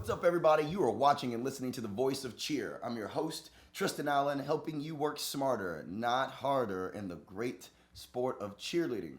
What's up, everybody? You are watching and listening to The Voice of Cheer. I'm your host, Triston Allen, helping you work smarter, not harder, in the great sport of cheerleading.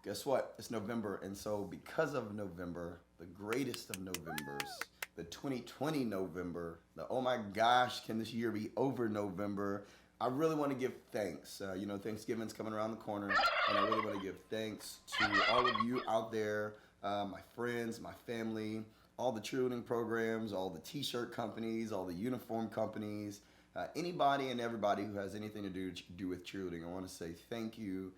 Guess what? It's November, and so because of November, the greatest of Novembers, the 2020 November, the oh my gosh, can this year be over November? I really want to give thanks. Thanksgiving's coming around the corner, and I really want to give thanks to all of you out there, my friends, my family, all the cheerleading programs, all the t-shirt companies, all the uniform companies, anybody and everybody who has anything to do with cheerleading. I want to say thank you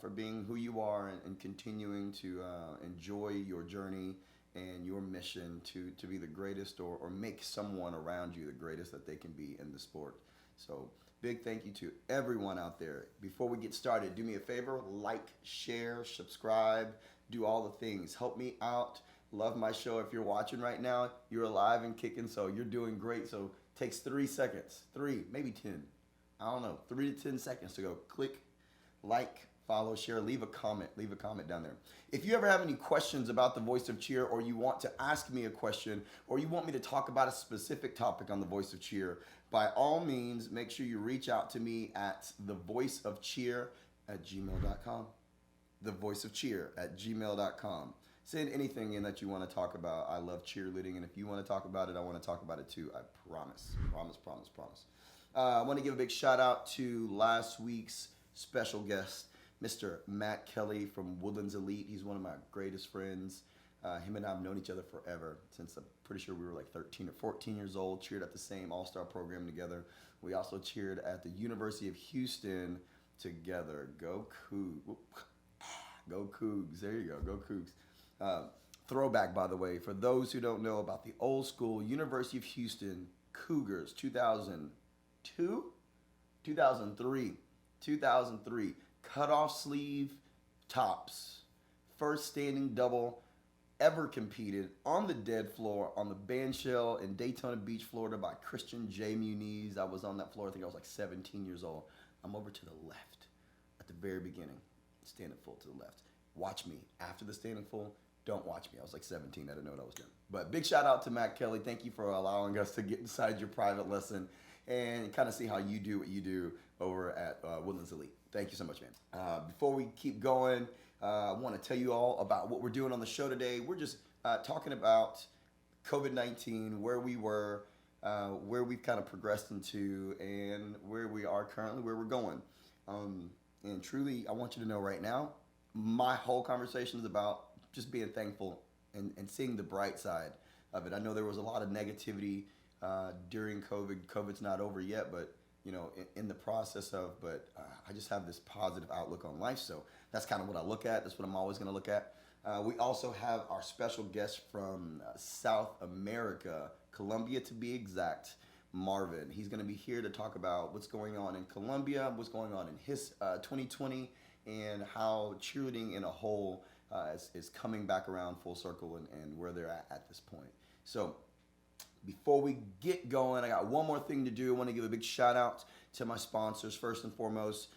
for being who you are and continuing to enjoy your journey and your mission to be the greatest or make someone around you the greatest that they can be in the sport. So big thank you to everyone out there. Before we get started, do me a favor, like, share, subscribe, do all the things. Help me out. Love my show. If you're watching right now, you're alive and kicking, so you're doing great. So it takes 3 seconds, 3, maybe 10. I don't know, 3 to 10 seconds to go click, like, follow, share, leave a comment down there. If you ever have any questions about The Voice of Cheer, or you want to ask me a question, or you want me to talk about a specific topic on The Voice of Cheer, by all means, make sure you reach out to me at thevoiceofcheer@gmail.com. thevoiceofcheer@gmail.com. Send anything in that you want to talk about. I love cheerleading, and if you want to talk about it, I want to talk about it too. I promise. I want to give a big shout out to last week's special guest, Mr. Matt Kelly from Woodlands Elite. He's one of my greatest friends. Him and I have known each other forever, since I'm pretty sure we were like 13 or 14 years old, cheered at the same all-star program together. We also cheered at the University of Houston together. Go Cougs. Go Cougs. There you go. Go Cougs. Throwback, by the way, for those who don't know about the old school University of Houston Cougars, 2002? 2003. Cut-off sleeve tops. First standing double ever competed on the dead floor on the bandshell in Daytona Beach, Florida by Christian J. Muniz. I was on that floor. I think I was like 17 years old. I'm over to the left at the very beginning, standing full to the left. Watch me after the standing full. Don't watch me. I was like 17. I didn't know what I was doing. But big shout out to Matt Kelly. Thank you for allowing us to get inside your private lesson and kind of see how you do what you do over at Woodlands Elite. Thank you so much, man. Before we keep going, I want to tell you all about what we're doing on the show today. We're just talking about COVID-19, where we were, where we've kind of progressed into, and where we are currently, where we're going. And truly, I want you to know right now, my whole conversation is about just being thankful and seeing the bright side of it. I know there was a lot of negativity during COVID. COVID's not over yet, but in the process of, but I just have this positive outlook on life. So that's kind of what I look at. That's what I'm always going to look at. We also have our special guest from South America, Colombia to be exact, Marvin. He's going to be here to talk about what's going on in Colombia, what's going on in his 2020, and how cheerleading in a whole is coming back around full circle and where they're at this point. So before we get going, I got one more thing to do. I want to give a big shout out to my sponsors. First and foremost,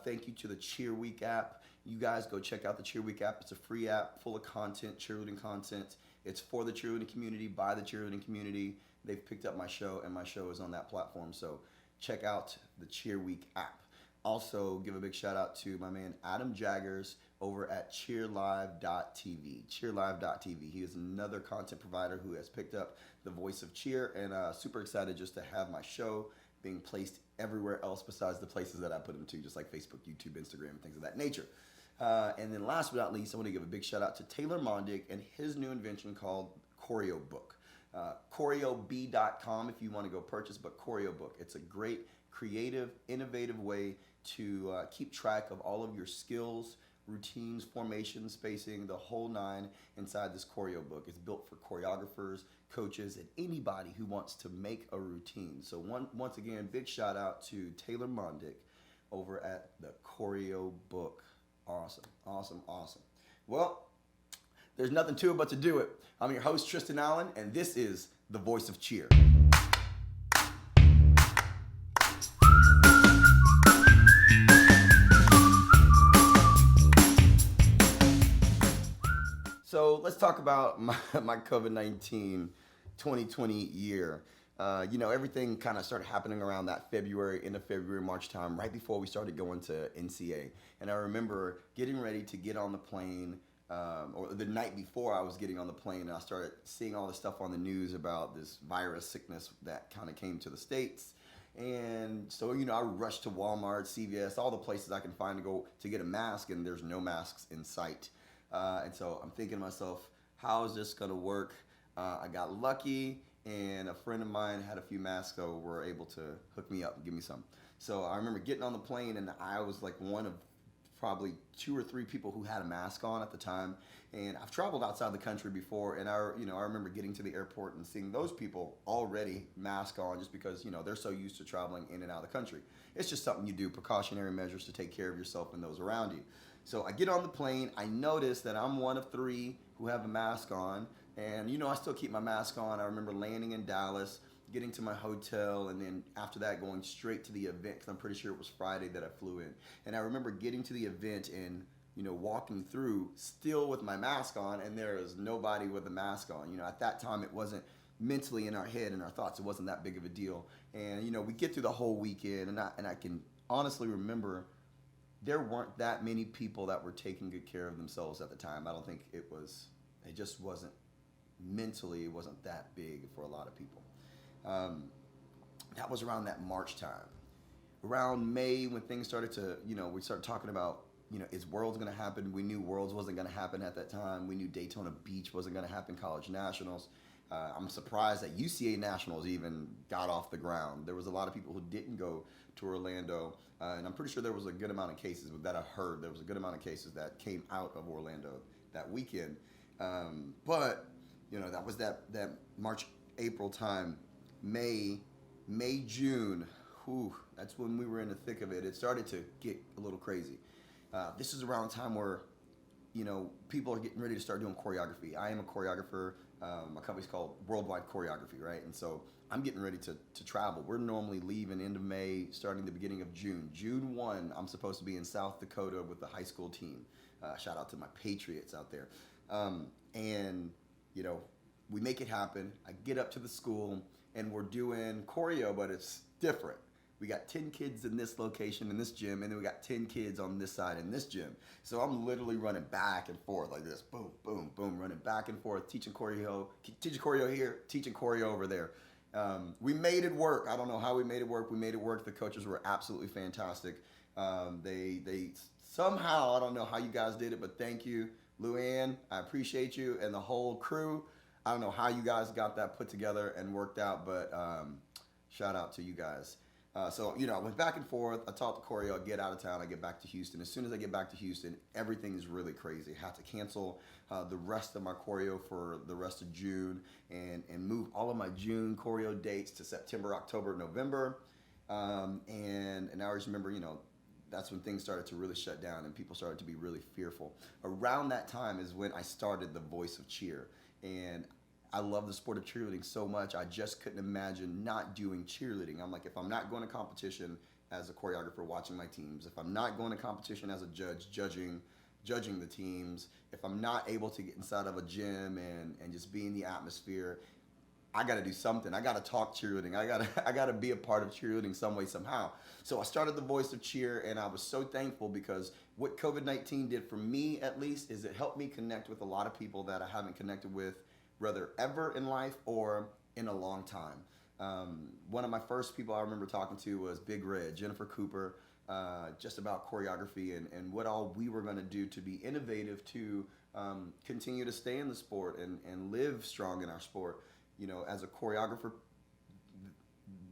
thank you to the Cheer Week app. You guys go check out the Cheer Week app. It's a free app full of content, cheerleading content. It's for the cheerleading community, by the cheerleading community. They've picked up my show, and my show is on that platform. So check out the Cheer Week app. Also, give a big shout out to my man Adam Jaggers over at CheerLive.tv. CheerLive.tv. He is another content provider who has picked up The Voice of Cheer, and super excited just to have my show being placed everywhere else besides the places that I put them to, just like Facebook, YouTube, Instagram, and things of that nature. And then last but not least, I want to give a big shout out to Taylor Mondick and his new invention called Choreo Book. ChoreoB.com if you want to go purchase, but Choreo Book. It's a great, creative, innovative way to keep track of all of your skills, routines, formations, spacing, the whole nine inside this choreo book. It's built for choreographers, coaches, and anybody who wants to make a routine. So once again, big shout out to Taylor Mondick over at the Choreo Book. Awesome. Well, there's nothing to it but to do it. I'm your host, Triston Allen, and this is The Voice of Cheer. So let's talk about my COVID-19 2020 year. Everything kind of started happening around that February, end of February, March time, right before we started going to NCA. And I remember getting ready to get on the plane, or the night before I was getting on the plane, and I started seeing all this stuff on the news about this virus sickness that kind of came to the States. And so, I rushed to Walmart, CVS, all the places I can find to go to get a mask, and there's no masks in sight. And so I'm thinking to myself, how is this going to work? I got lucky, and a friend of mine had a few masks, so were able to hook me up and give me some. So I remember getting on the plane, and I was like one of probably two or three people who had a mask on at the time. And I've traveled outside the country before, and I remember getting to the airport and seeing those people already mask on, just because they're so used to traveling in and out of the country. It's just something you do, precautionary measures to take care of yourself and those around you. So I get on the plane. I notice that I'm one of three who have a mask on, and I still keep my mask on. I remember landing in Dallas, getting to my hotel, and then after that going straight to the event, because I'm pretty sure it was Friday that I flew in. And I remember getting to the event and walking through still with my mask on, and there is nobody with a mask on. At that time it wasn't mentally in our head and our thoughts, it wasn't that big of a deal. And we get through the whole weekend, and I can honestly remember there weren't that many people that were taking good care of themselves at the time. I don't think it just wasn't mentally, it wasn't that big for a lot of people. That was around that March time. Around May, when things started to, we started talking about, is Worlds going to happen? We knew Worlds wasn't going to happen at that time. We knew Daytona Beach wasn't going to happen, College Nationals. I'm surprised that UCA Nationals even got off the ground. There was a lot of people who didn't go to Orlando, and I'm pretty sure there was a good amount of cases that I heard. There was a good amount of cases that came out of Orlando that weekend. But that was that March, April time. May, June, that's when we were in the thick of it. It started to get a little crazy. This is around the time where, people are getting ready to start doing choreography. I am a choreographer. My company's called Worldwide Choreography, right? And so I'm getting ready to travel. We're normally leaving end of May, starting the beginning of June. June 1, I'm supposed to be in South Dakota with the high school team. Shout out to my Patriots out there. And we make it happen. I get up to the school, and we're doing choreo, but it's different. We got 10 kids in this location in this gym, and then we got 10 kids on this side in this gym. So I'm literally running back and forth like this, boom, boom, boom, running back and forth, teaching choreo here, teaching choreo over there. We made it work. I don't know how we made it work. We made it work. The coaches were absolutely fantastic. They somehow, I don't know how you guys did it, but thank you, Luann. I appreciate you, and the whole crew. I don't know how you guys got that put together and worked out, but shout out to you guys. So I went back and forth. I taught the choreo. I get out of town. I get back to Houston. As soon as I get back to Houston, everything is really crazy. I had to cancel the rest of my choreo for the rest of June and move all of my June choreo dates to September, October, November. And I always remember, that's when things started to really shut down and people started to be really fearful. Around that time is when I started the Voice of Cheer. And I love the sport of cheerleading so much, I just couldn't imagine not doing cheerleading. I'm like, if I'm not going to competition as a choreographer watching my teams, if I'm not going to competition as a judge judging the teams, if I'm not able to get inside of a gym and just be in the atmosphere, I got to do something. I got to talk cheerleading. I got to be a part of cheerleading some way, somehow. So I started the Voice of Cheer, and I was so thankful because what COVID-19 did for me, at least, is it helped me connect with a lot of people that I haven't connected with, whether ever in life or in a long time. One of my first people I remember talking to was Big Red, Jennifer Cooper, just about choreography and what all we were going to do to be innovative to continue to stay in the sport and live strong in our sport. As a choreographer,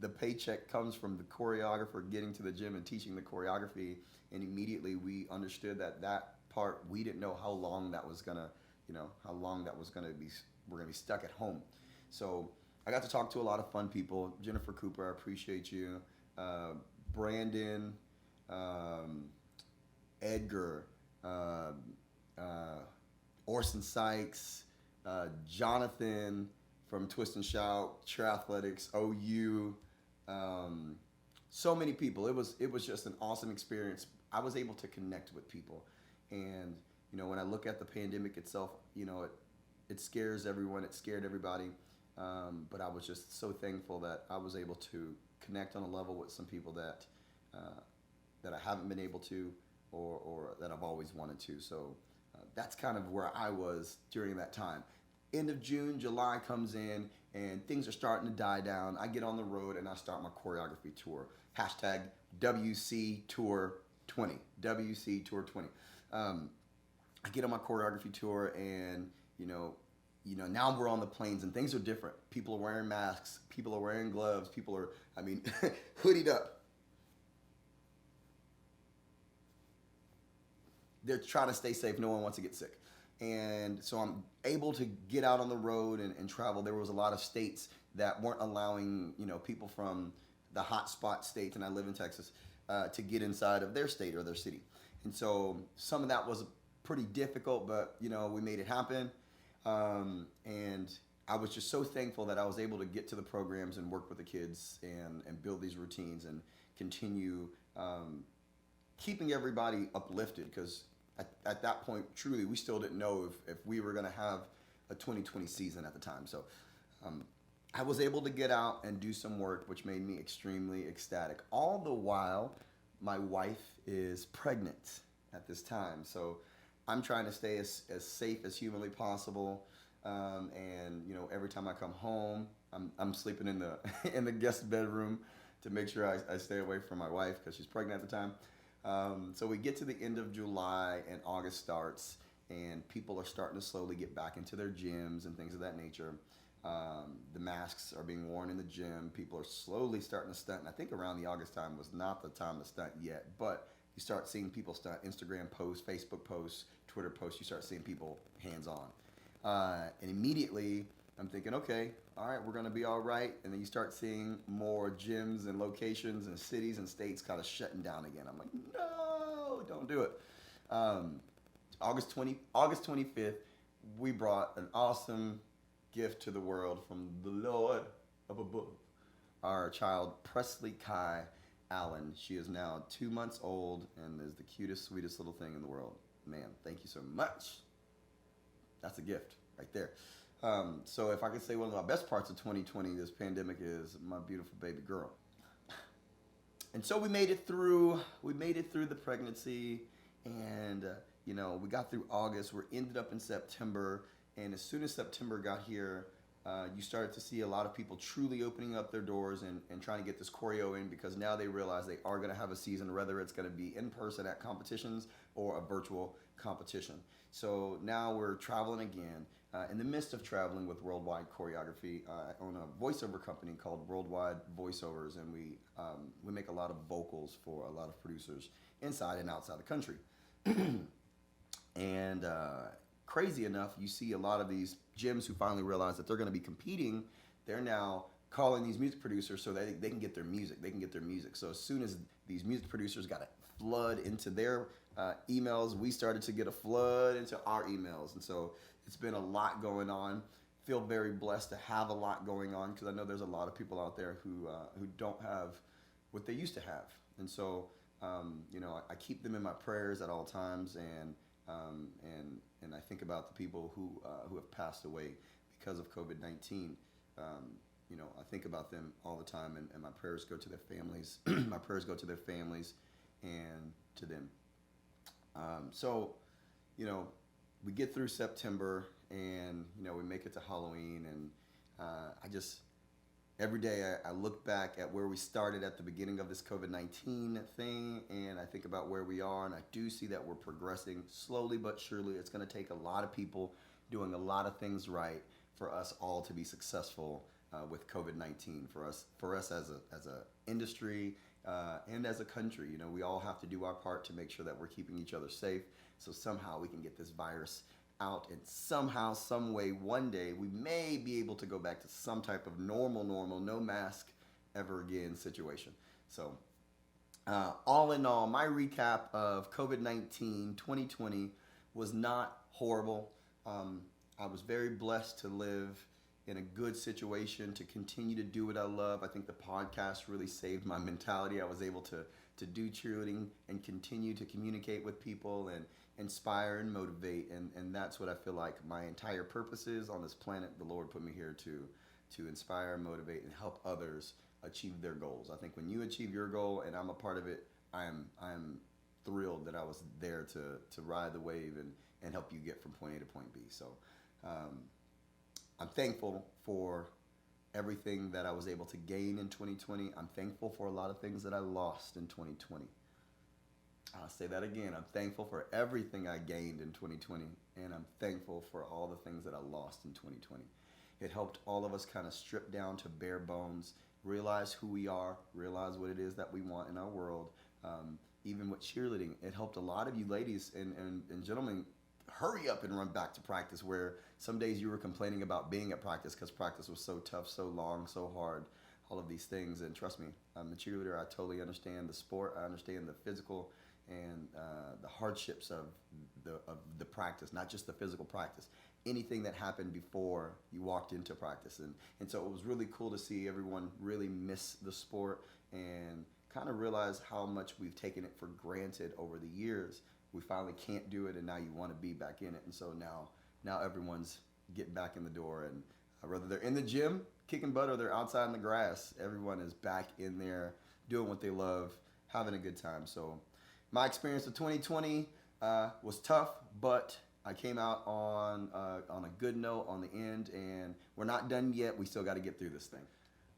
the paycheck comes from the choreographer getting to the gym and teaching the choreography, and immediately we understood that part, we didn't know how long that was gonna, be, we're gonna be stuck at home. So I got to talk to a lot of fun people. Jennifer Cooper, I appreciate you. Brandon, Edgar, Orson Sykes, Jonathan from Twist and Shout, Triathletics, OU, so many people. It was just an awesome experience. I was able to connect with people, and when I look at the pandemic itself, it scares everyone. It scared everybody. But I was just so thankful that I was able to connect on a level with some people that I haven't been able to, or that I've always wanted to. So that's kind of where I was during that time. End of June, July comes in, and things are starting to die down. I get on the road and I start my choreography tour. Hashtag WC Tour 20. WC Tour 20. I get on my choreography tour, and now we're on the planes and things are different. People are wearing masks. People are wearing gloves. People are, hoodied up. They're trying to stay safe. No one wants to get sick. And so I'm able to get out on the road and travel. There was a lot of states that weren't allowing, people from the hotspot states, and I live in Texas, to get inside of their state or their city. And so some of that was pretty difficult, but, we made it happen. And I was just so thankful that I was able to get to the programs and work with the kids and build these routines and continue keeping everybody uplifted, because at that point, truly, we still didn't know if we were going to have a 2020 season at the time. So I was able to get out and do some work, which made me extremely ecstatic. All the while, my wife is pregnant at this time. So I'm trying to stay as safe as humanly possible. And every time I come home, I'm sleeping in the in the guest bedroom to make sure I stay away from my wife because she's pregnant at the time. So we get to the end of July and August starts, and people are starting to slowly get back into their gyms and things of that nature. The masks are being worn in the gym. People are slowly starting to stunt. And I think around the August time was not the time to stunt yet, but you start seeing people stunt. Instagram posts, Facebook posts, Twitter posts. You start seeing people hands on. And immediately I'm thinking, okay, all right, we're going to be all right. And then you start seeing more gyms and locations and cities and states kind of shutting down again. I'm like, no, don't do it. August 25th, we brought an awesome gift to the world from the Lord up above. Our child, Presley Kai Allen. She is now 2 months old and is the cutest, sweetest little thing in the world. Man, thank you so much. That's a gift right there. So if I could say one of my best parts of 2020, this pandemic, is my beautiful baby girl. And so we made it through the pregnancy, and we got through August. We ended up in September, and as soon as September got here, you started to see a lot of people truly opening up their doors and trying to get this choreo in, because now they realize they are going to have a season, whether it's going to be in person at competitions or a virtual competition. So now we're traveling again. In the midst of traveling with Worldwide Choreography, I own a voiceover company called Worldwide Voiceovers, and we make a lot of vocals for a lot of producers inside and outside the country. And crazy enough, you see a lot of these gyms who finally realize that they're going to be competing. They're now calling these music producers so that they can get their music. They can get their music. So as soon as these music producers got a flood into their emails, we started to get a flood into our emails. And so it's been a lot going on. Feel very blessed to have a lot going on, because I know there's a lot of people out there who don't have what they used to have. And so I keep them in my prayers at all times, and I think about the people who have passed away because of COVID-19. I think about them all the time, and my prayers go to their families. My prayers go to their families and to them. We get through September, and we make it to Halloween, and every day I look back at where we started at the beginning of this COVID-19 thing, and I think about where we are, and I do see that we're progressing slowly but surely. It's going to take a lot of people doing a lot of things right for us all to be successful with COVID-19. For us as a industry and as a country, we all have to do our part to make sure that we're keeping each other safe. So somehow we can get this virus out, and somehow, some way, one day, we may be able to go back to some type of normal, no mask ever again situation. So all in all, my recap of COVID-19 2020 was not horrible. I was very blessed to live in a good situation, to continue to do what I love. I think the podcast really saved my mentality. I was able to do cheerleading and continue to communicate with people and inspire and motivate, and that's what I feel like my entire purpose is on this planet. The Lord put me here to inspire, motivate, and help others achieve their goals. I think when you achieve your goal and I'm a part of it, I'm thrilled that I was there to ride the wave and help you get from point A to point B. So I'm thankful for everything that I was able to gain in 2020. I'm thankful for a lot of things that I lost in 2020. I'll say that again. I'm thankful for everything I gained in 2020, and I'm thankful for all the things that I lost in 2020. It helped all of us kind of strip down to bare bones, realize who we are, realize what it is that we want in our world. Even with cheerleading, it helped a lot of you ladies and gentlemen hurry up and run back to practice, where some days you were complaining about being at practice because practice was so tough, so long, so hard, all of these things. And trust me, I'm a cheerleader. I totally understand the sport. I understand the physical and the hardships of the practice, not just the physical practice. Anything that happened before you walked into practice. And so it was really cool to see everyone really miss the sport and kind of realize how much we've taken it for granted over the years. We finally can't do it, and now you want to be back in it. And so now everyone's getting back in the door, and whether they're in the gym kicking butt or they're outside in the grass, everyone is back in there doing what they love, having a good time. So my experience of 2020 was tough, but I came out on a good note on the end, and we're not done yet. We still got to get through this thing.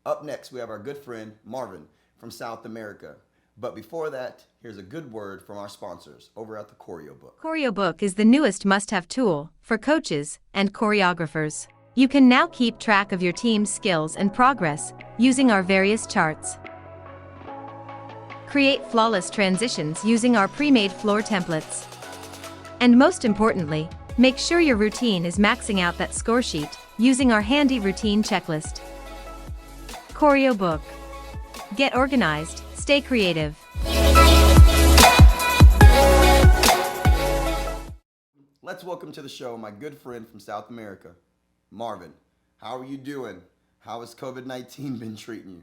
Up next, we have our good friend Marvin from South America. But before that, here's a good word from our sponsors over at the Choreo Book. Choreo Book is the newest must-have tool for coaches and choreographers. You can now keep track of your team's skills and progress using our various charts. Create flawless transitions using our pre-made floor templates. And most importantly, make sure your routine is maxing out that score sheet using our handy routine checklist. Choreo Book. Get organized, stay creative. Let's welcome to the show my good friend from South America, Marvin. How are you doing? How has COVID-19 been treating you?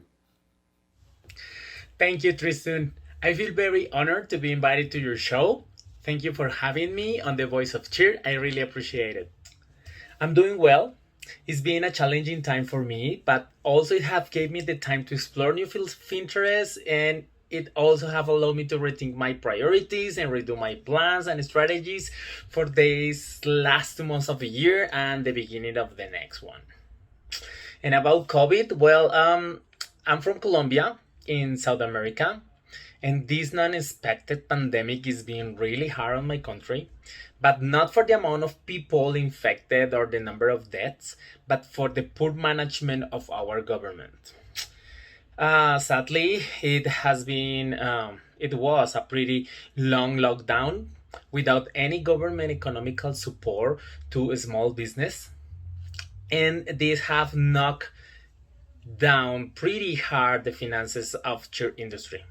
Thank you, Triston. I feel very honored to be invited to your show. Thank you for having me on The Voice of Cheer. I really appreciate it. I'm doing well. It's been a challenging time for me, but also it have gave me the time to explore new fields of interest, and it also have allowed me to rethink my priorities and redo my plans and strategies for these last 2 months of the year and the beginning of the next one. And about COVID, well, I'm from Colombia in South America, and this non-expected pandemic is being really hard on my country, but not for the amount of people infected or the number of deaths, but for the poor management of our government. Sadly, it was a pretty long lockdown without any government economical support to small business, and these have knocked down pretty hard the finances of cheer industry.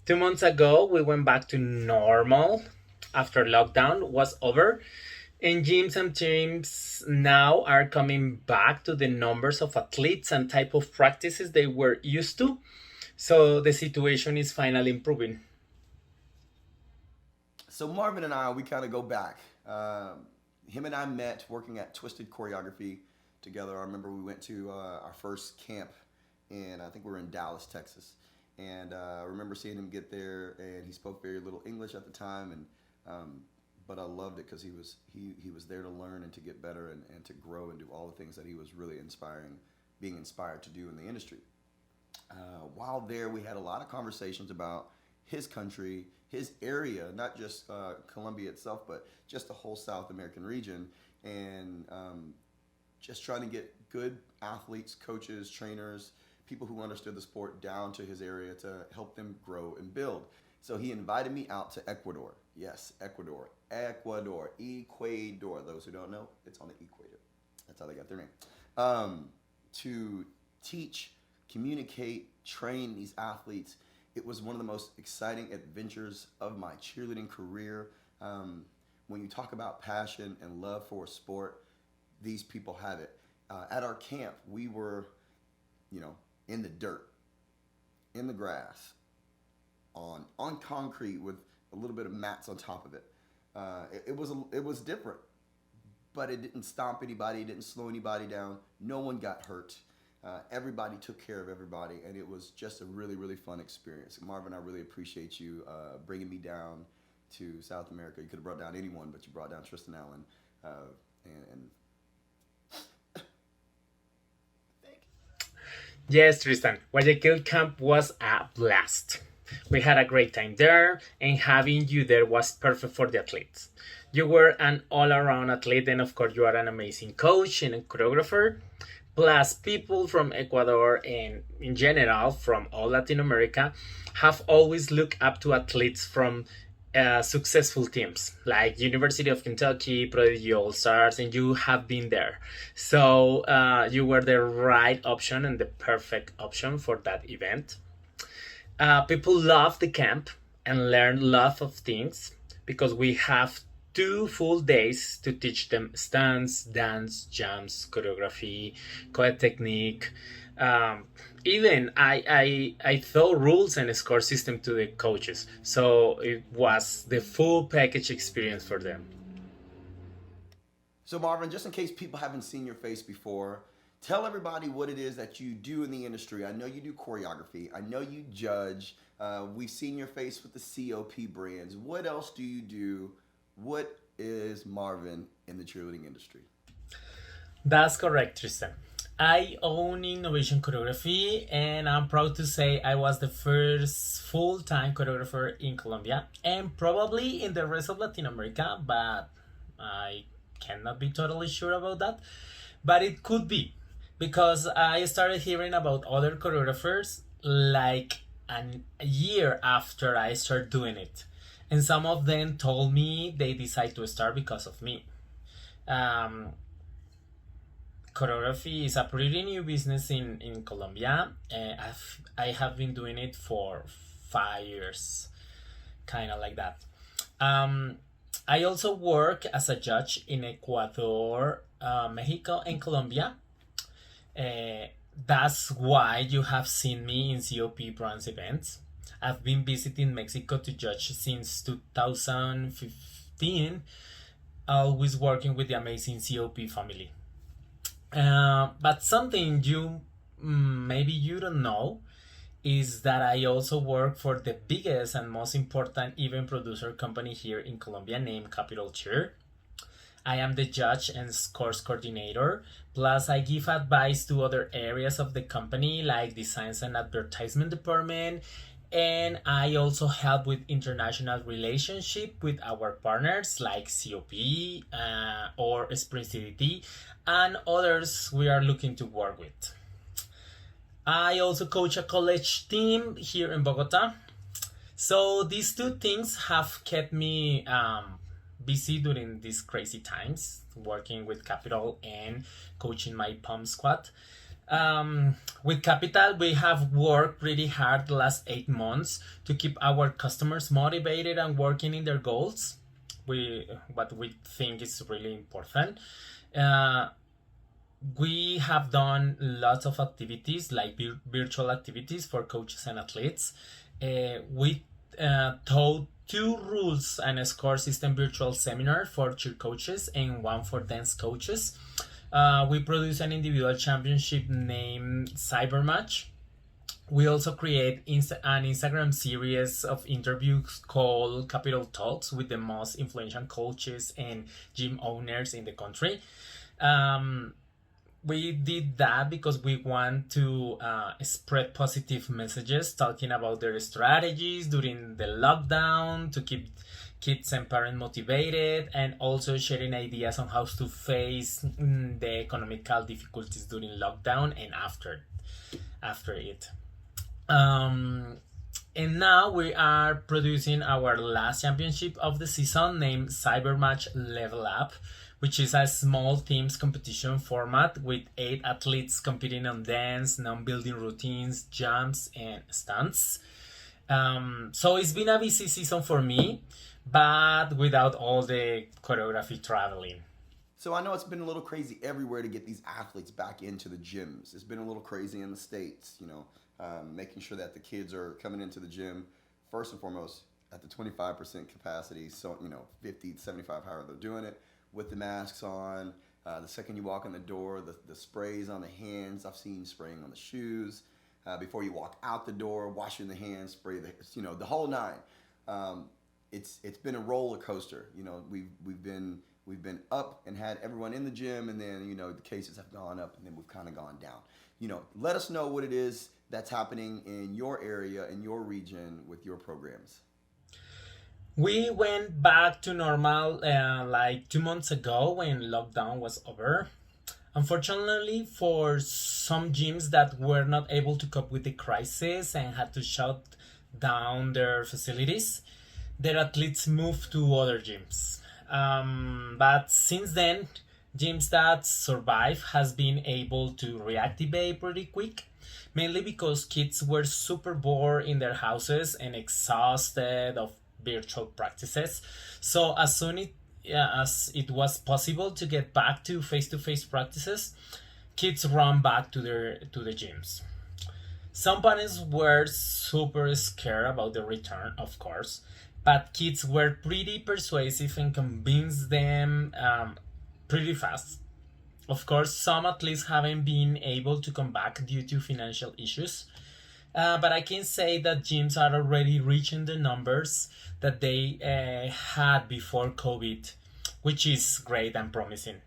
2 months ago, we went back to normal after lockdown was over, and gyms and teams now are coming back to the numbers of athletes and type of practices they were used to. So the situation is finally improving. So Marvin and I, we kind of go back. Him and I met working at Twisted Choreography together. I remember we went to our first camp, and I think we were in Dallas, Texas. And I remember seeing him get there, and he spoke very little English at the time, but I loved it because he was there to learn and to get better and to grow and do all the things that he was really being inspired to do in the industry. While there, we had a lot of conversations about his country, his area, not just Colombia itself, but just the whole South American region, and just trying to get good athletes, coaches, trainers, people who understood the sport down to his area to help them grow and build. So he invited me out to Ecuador. Yes, Ecuador. Ecuador. Those who don't know, it's on the equator. That's how they got their name. To teach, communicate, train these athletes. It was one of the most exciting adventures of my cheerleading career. When you talk about passion and love for a sport, these people have it. At our camp, we were, in the dirt, in the grass, on concrete with a little bit of mats on top of it. It was different, but it didn't stomp anybody. It didn't slow anybody down. No one got hurt. Everybody took care of everybody, and it was just a really, really fun experience. Marvin, I really appreciate you bringing me down to South America. You could have brought down anyone, but you brought down Triston Allen. And thank you. Yes, Tristan, Guayaquil camp was a blast. We had a great time there, and having you there was perfect for the athletes. You were an all around athlete, and of course, you are an amazing coach and a choreographer. Plus, people from Ecuador and in general from all Latin America have always looked up to athletes from successful teams like University of Kentucky, Prodigy All Stars, and you have been there. So you were the right option and the perfect option for that event. People love the camp and learn a lot of things because we have 2 full days to teach them stunts, dance, jumps, choreography, co-ed technique. Even I thought rules and a score system to the coaches. So it was the full package experience for them. So Marvin, just in case people haven't seen your face before, tell everybody what it is that you do in the industry. I know you do choreography. I know you judge. We've seen your face with the COP brands. What else do you do? What is Marvin in the cheerleading industry? That's correct, Tristan. I own Innovation Choreography, and I'm proud to say I was the first full-time choreographer in Colombia and probably in the rest of Latin America, but I cannot be totally sure about that. But it could be because I started hearing about other choreographers like a year after I started doing it. And some of them told me they decided to start because of me. Choreography is a pretty new business in Colombia. I have been doing it for 5 years, kind of like that. I also work as a judge in Ecuador, Mexico, and Colombia. That's why you have seen me in COP brands events. I've been visiting Mexico to judge since 2015, always working with the amazing COP family. But something you maybe you don't know is that I also work for the biggest and most important event producer company here in Colombia named Capital Cheer. I am the judge and scores coordinator. Plus, I give advice to other areas of the company like the science and advertisement department. And I also help with international relationship with our partners like COP or Spring CDT and others we are looking to work with. I also coach a college team here in Bogota. So these two things have kept me busy during these crazy times, working with Capital and coaching my POM squad. With Capital, we have worked really hard the last 8 months to keep our customers motivated and working in their goals. What we think is really important. We have done lots of activities like virtual activities for coaches and athletes. We taught 2 rules and a score system virtual seminar for cheer coaches and 1 for dance coaches. We produce an individual championship named Cybermatch. We also create an Instagram series of interviews called Capital Talks with the most influential coaches and gym owners in the country. We did that because we want to spread positive messages talking about their strategies during the lockdown to keep kids and parents motivated, and also sharing ideas on how to face the economical difficulties during lockdown and after it. And now we are producing our last championship of the season named Cybermatch Level Up, which is a small teams competition format with 8 athletes competing on dance, non-building routines, jumps, and stunts. So it's been a busy season for me, but without all the choreography traveling. So I know it's been a little crazy everywhere to get these athletes back into the gyms. It's been a little crazy in the States, making sure that the kids are coming into the gym. First and foremost, at the 25% capacity, so 50 to 75, however they're doing it, with the masks on. The second you walk in the door, the sprays on the hands. I've seen spraying on the shoes. Before you walk out the door, washing the hands, spray the whole nine. It's been a roller coaster. We've been up and had everyone in the gym, and then the cases have gone up, and then we've kind of gone down. Let us know what it is that's happening in your area, in your region, with your programs. We went back to normal like 2 months ago when lockdown was over. Unfortunately, for some gyms that were not able to cope with the crisis and had to shut down their facilities, their athletes moved to other gyms. But since then, gyms that survive has been able to reactivate pretty quick, mainly because kids were super bored in their houses and exhausted of virtual practices. So as soon as it was possible to get back to face-to-face practices, kids ran back to the gyms. Some parents were super scared about the return, of course, but kids were pretty persuasive and convinced them pretty fast. Of course, some athletes haven't been able to come back due to financial issues, but I can say that gyms are already reaching the numbers that they had before COVID, which is great and promising.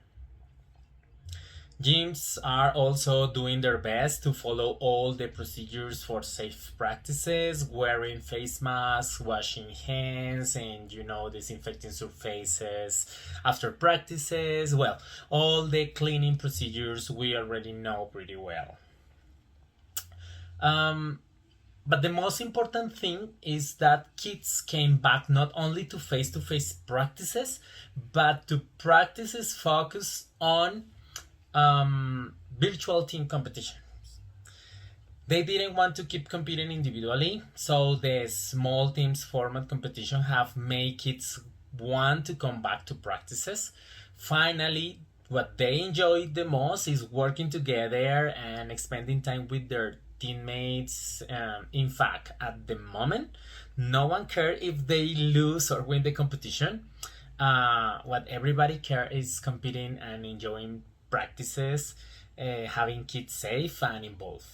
Gyms are also doing their best to follow all the procedures for safe practices, wearing face masks, washing hands, and disinfecting surfaces after practices. Well, all the cleaning procedures we already know pretty well. But the most important thing is that kids came back not only to face practices, but to practices focused on virtual team competitions. They didn't want to keep competing individually, so the small teams format competition have made kids want to come back to practices. Finally, what they enjoy the most is working together and spending time with their teammates. In fact, at the moment, no one cares if they lose or win the competition. What everybody cares is competing and enjoying practices, having kids safe and involved.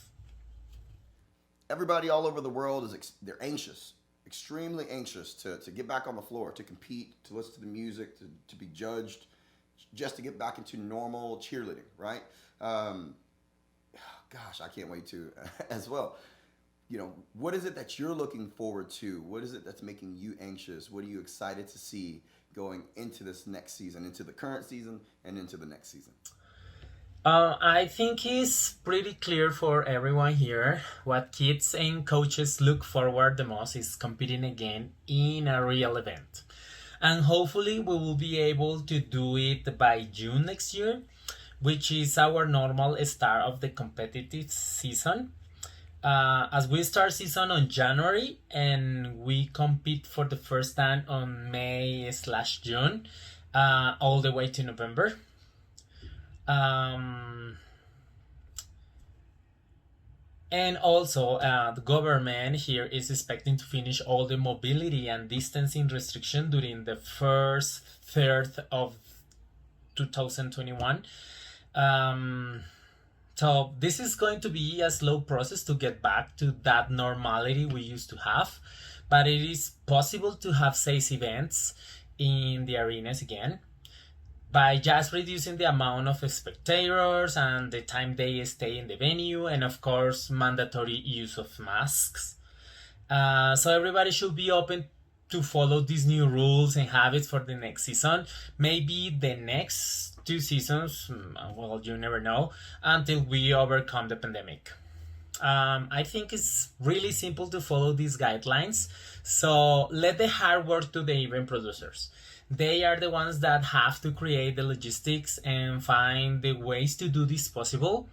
Everybody all over the world they're anxious, extremely anxious to get back on the floor, to compete, to listen to the music, to be judged, just to get back into normal cheerleading, right? Gosh, I can't wait to as well. What is it that you're looking forward to? What is it that's making you anxious? What are you excited to see going into this next season, into the current season and into the next season? I think it's pretty clear for everyone here. What kids and coaches look forward the most is competing again in a real event. And hopefully we will be able to do it by June next year, which is our normal start of the competitive season. As we start season on January and we compete for the first time on May/June, all the way to November. And also, the government here is expecting to finish all the mobility and distancing restriction during the first third of 2021. So this is going to be a slow process to get back to that normality we used to have, but it is possible to have safe events in the arenas again by just reducing the amount of spectators and the time they stay in the venue, and of course mandatory use of masks. So everybody should be open to follow these new rules and habits for the next season. Maybe the next 2 seasons, well, you never know, until we overcome the pandemic. I think it's really simple to follow these guidelines. So let the hard work to the event producers. They are the ones that have to create the logistics and find the ways to do this possible.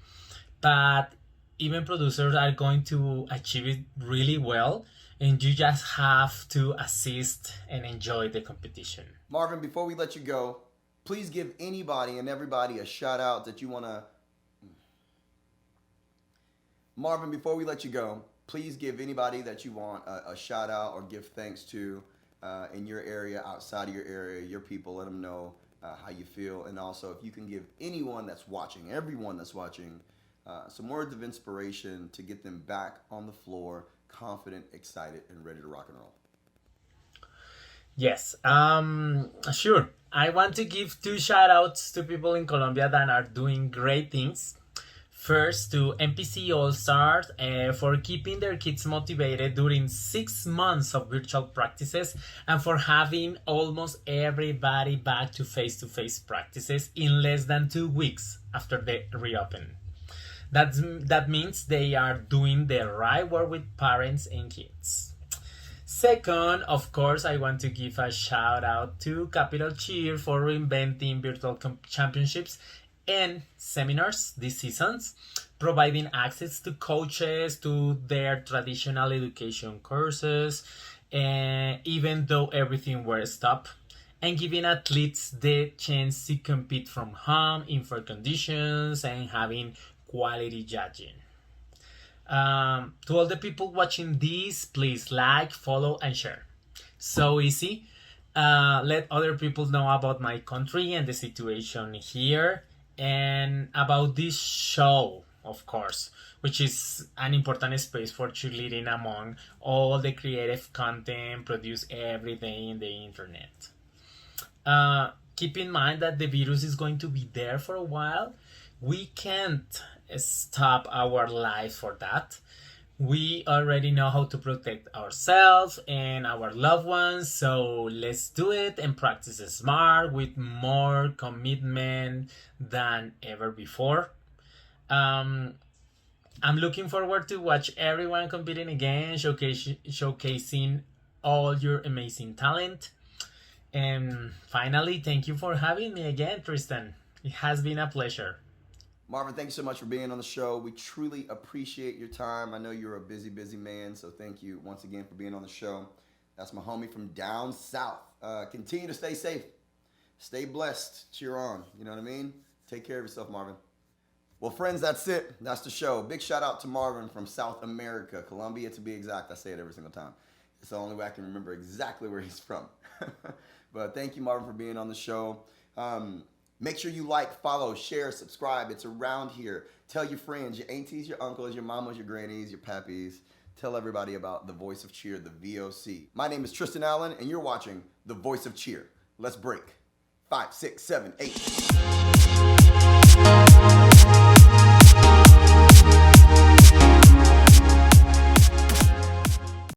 But event producers are going to achieve it really well, and you just have to assist and enjoy the competition. Marvin, before we let you go, please give anybody and everybody a shout out that you want to. Marvin, before we let you go, please give anybody that you want a shout out or give thanks to in your area, outside of your area, your people. Let them know how you feel. And also, if you can give anyone that's watching, everyone that's watching, some words of inspiration to get them back on the floor, confident, excited, and ready to rock and roll. Yes, sure. I want to give two shout outs to people in Colombia that are doing great things. First, to MPC All Stars for keeping their kids motivated during 6 months of virtual practices and for having almost everybody back to face practices in less than 2 weeks after they reopen. That means they are doing the right work with parents and kids. Second, of course, I want to give a shout out to Capital Cheer for reinventing virtual championships and seminars this seasons, providing access to coaches to their traditional education courses, even though everything was stopped, and giving athletes the chance to compete from home in fair conditions and having quality judging. To all the people watching this, please like, follow, and share. So easy. Let other people know about my country and the situation here, and about this show, of course, which is an important space for cheerleading among all the creative content produced every day in the internet. Keep in mind that the virus is going to be there for a while. We can't stop our life for that. We already know how to protect ourselves and our loved ones, so let's do it and practice smart with more commitment than ever before. I'm looking forward to watch everyone competing again, showcasing all your amazing talent. And finally, thank you for having me again, Triston. It has been a pleasure. Marvin, thank you so much for being on the show. We truly appreciate your time. I know you're a busy man, so thank you once again for being on the show. That's my homie from down south. Continue to stay safe. Stay blessed. Cheer on. You know what I mean? Take care of yourself, Marvin. Well, friends, that's it. That's the show. Big shout out to Marvin from South America, Colombia to be exact. I say it every single time. It's the only way I can remember exactly where he's from. But thank you, Marvin, for being on the show. Make sure you like, follow, share, subscribe. It's around here. Tell your friends, your aunties, your uncles, your mamas, your grannies, your pappies. Tell everybody about the Voice of Cheer, the VOC. My name is Triston Allen, and you're watching the Voice of Cheer. Let's break. 5, 6, 7, 8.